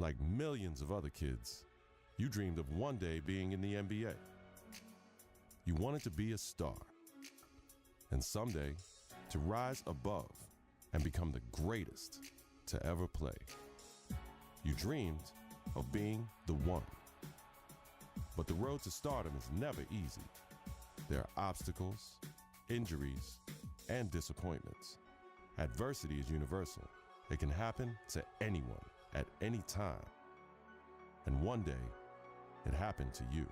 Like millions of other kids, you dreamed of one day being in the NBA. You wanted to be a star. And someday, to rise above and become the greatest to ever play. You dreamed of being the one. But the road to stardom is never easy. There are obstacles, injuries, and disappointments. Adversity is universal. It can happen to anyone at any time. And one day, it happened to you.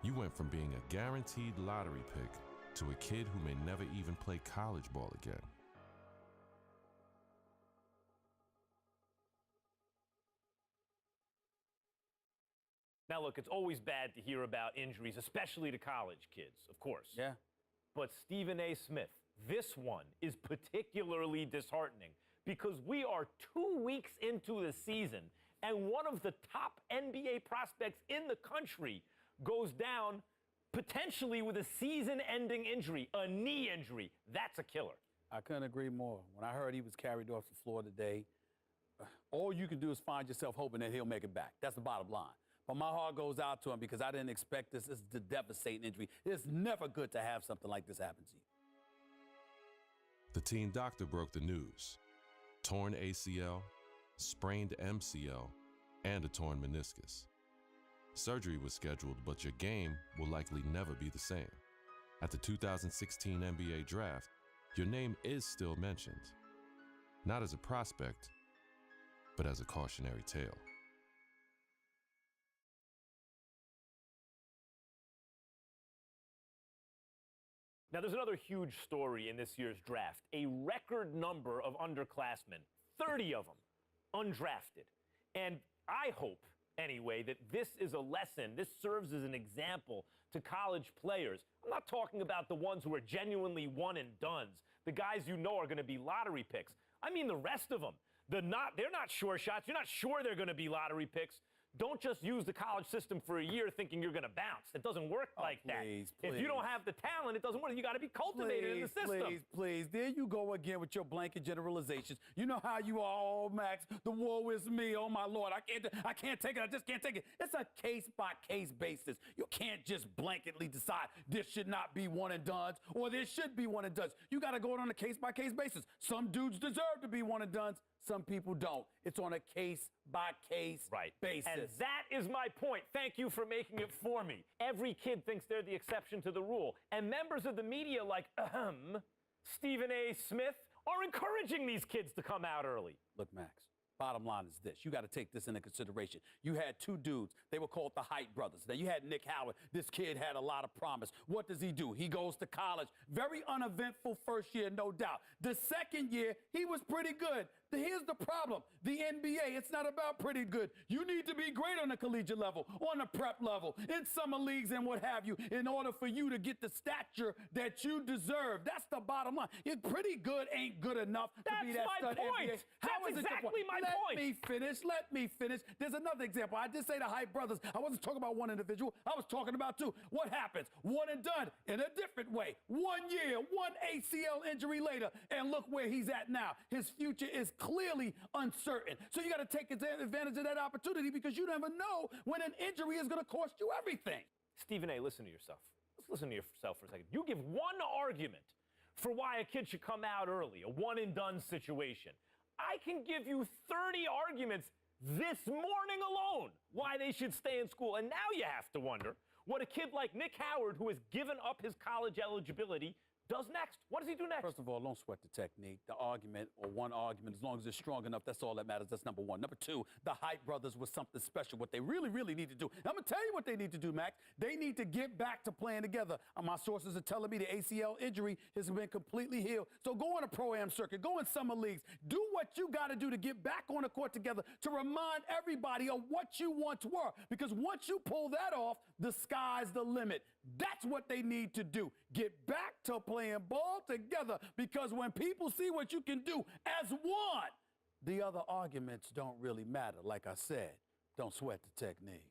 You went from being a guaranteed lottery pick to a kid who may never even play college ball again. Now, look, it's always bad to hear about injuries, especially to college kids, of course. Yeah. But Stephen A. Smith, this one is particularly disheartening because we are 2 weeks into the season and one of the top NBA prospects in the country goes down potentially with a season-ending injury, a knee injury. That's a killer. I couldn't agree more. When I heard he was carried off the floor today, all you can do is find yourself hoping that he'll make it back. That's the bottom line. But my heart goes out to him because I didn't expect this. This is a devastating injury. It's never good to have something like this happen to you. The team doctor broke the news. Torn ACL, sprained MCL, and a torn meniscus. Surgery was scheduled, but your game will likely never be the same. At the 2016 NBA draft, your name is still mentioned. Not as a prospect, but as a cautionary tale. Now, there's another huge story in this year's draft. A record number of underclassmen, 30 of them, undrafted. And I hope, anyway, that this is a lesson, this serves as an example to college players. I'm not talking about the ones who are genuinely one and dones, the guys you know are going to be lottery picks. I mean the rest of them. They're not sure shots. You're not sure they're going to be lottery picks. Don't just use the college system for a year thinking you're going to bounce. It doesn't work like that. If you don't have the talent, it doesn't work. You got to be cultivated in the system. Please. There you go again with your blanket generalizations. You know how you are, oh, Max, the woe is me, oh, my Lord. I can't take it. I just can't take it. It's a case-by-case basis. You can't just blanketly decide this should not be one and dones or this should be one and dones. You got to go on a case-by-case basis. Some dudes deserve to be one and dones. Some people don't. It's on a case-by-case basis. And that is my point. Thank you for making it for me. Every kid thinks they're the exception to the rule. And members of the media like, Stephen A. Smith, are encouraging these kids to come out early. Look, Max, bottom line is this. You got to take this into consideration. You had two dudes. They were called the Hype Brothers. Now, you had Nick Howard. This kid had a lot of promise. What does he do? He goes to college. Very uneventful first year, no doubt. The second year, he was pretty good. Here's the problem. The NBA, it's not about pretty good. You need to be great on the collegiate level, on the prep level, in summer leagues and what have you, in order for you to get the stature that you deserve. That's the bottom line. Pretty good ain't good enough to be that stud NBA. That's exactly my point. Let me finish. There's another example. I did say the Hype Brothers. I wasn't talking about one individual. I was talking about two. What happens? One and done in a different way. 1 year, one ACL injury later, and look where he's at now. His future is clearly uncertain. So you got to take advantage of that opportunity because you never know when an injury is going to cost you everything. Stephen A., listen to yourself. Let's listen to yourself for a second. You give one argument for why a kid should come out early, a one-and-done situation. I can give you 30 arguments this morning alone why they should stay in school. And now you have to wonder what a kid like Nick Howard, who has given up his college eligibility, does next. What does he do next? First of all, don't sweat the technique. The argument, or one argument, as long as it's strong enough, that's all that matters. That's number one. Number two, the Hype Brothers was something special. What they really, really need to do. I'm going to tell you what they need to do, Max. They need to get back to playing together. My sources are telling me the ACL injury has been completely healed. So go on a Pro-Am circuit. Go in summer leagues. Do what you got to do to get back on the court together to remind everybody of what you once were. Because once you pull that off, the sky's the limit. That's what they need to do. Get back to playing ball together, because when people see what you can do as one, the other arguments don't really matter. Like I said, don't sweat the technique.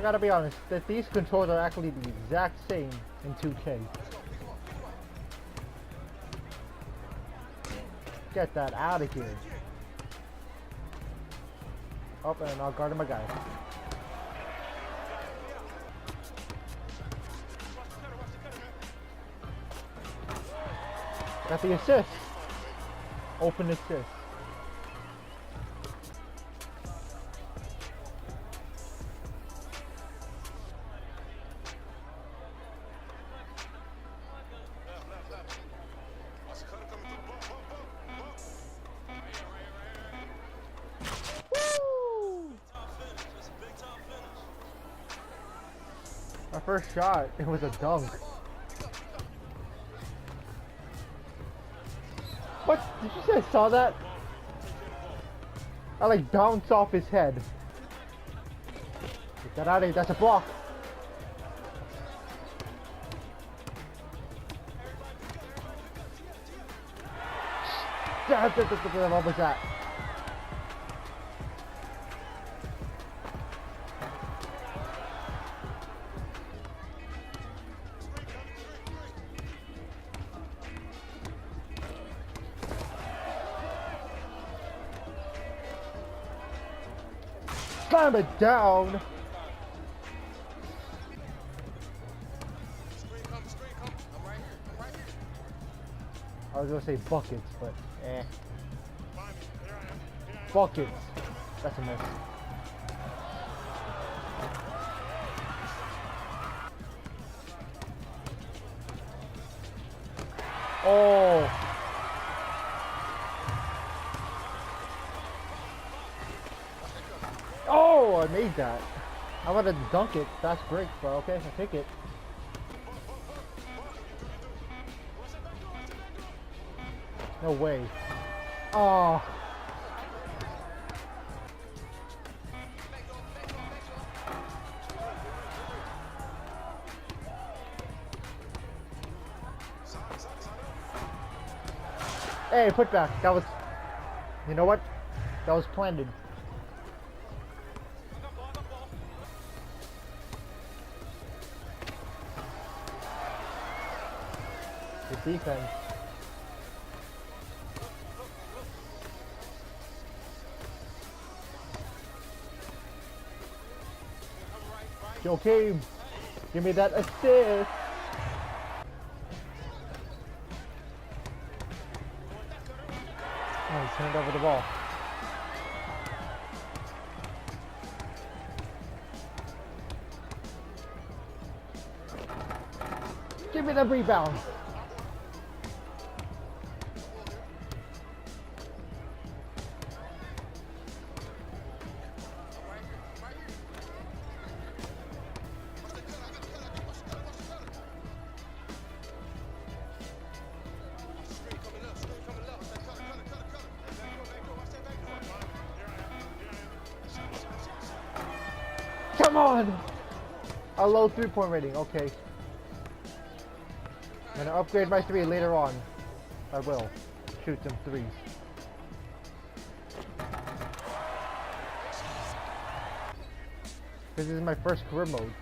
gotta be honest, that these controls are actually the exact same in 2K. Get that out of here. Oh, and I'll guard my guy. Got the assist. Open assist. My first shot, it was a dunk. What? Did you say I saw that? I like bounced off his head. Get that out of here, that's a block. What was that? Slam it down. I was gonna say buckets, but eh. Buckets. That's a miss. Oh. Oh, I made that. I wanted to dunk it. That's great, but okay, I'll take it. No way. Oh. Hey, put back. That was, you know what? That was planted. Good defense. Okay, give me that assist. Oh, he turned over the ball. Give me the rebound. Come on! A low 3-point rating, okay. I'm gonna upgrade my 3 later on. I will. Shoot some 3s. This is my first career mode.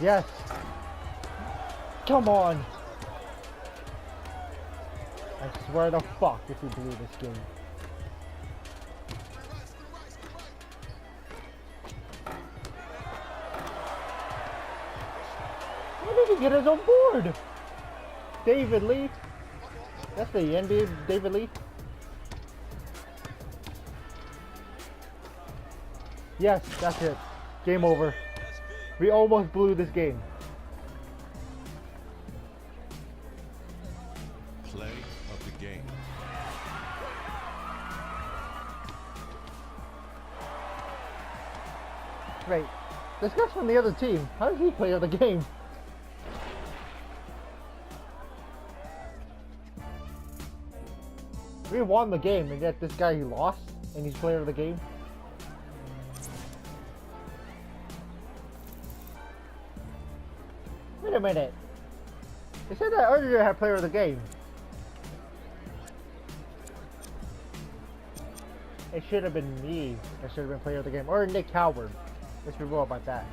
Yes. Come on. I swear to fuck if we blew this game. Why did he get us on board? David Lee. That's the NBA David Lee. Yes, that's it. Game over. We almost blew this game. Play of the game. Wait, this guy's from the other team. How did he play the game? We won the game, and yet this guy he lost? and he's player of the game. Wait a minute. They said that earlier had player of the game. It should have been me that should have been player of the game. Or Nick Howard. Let's be real about that.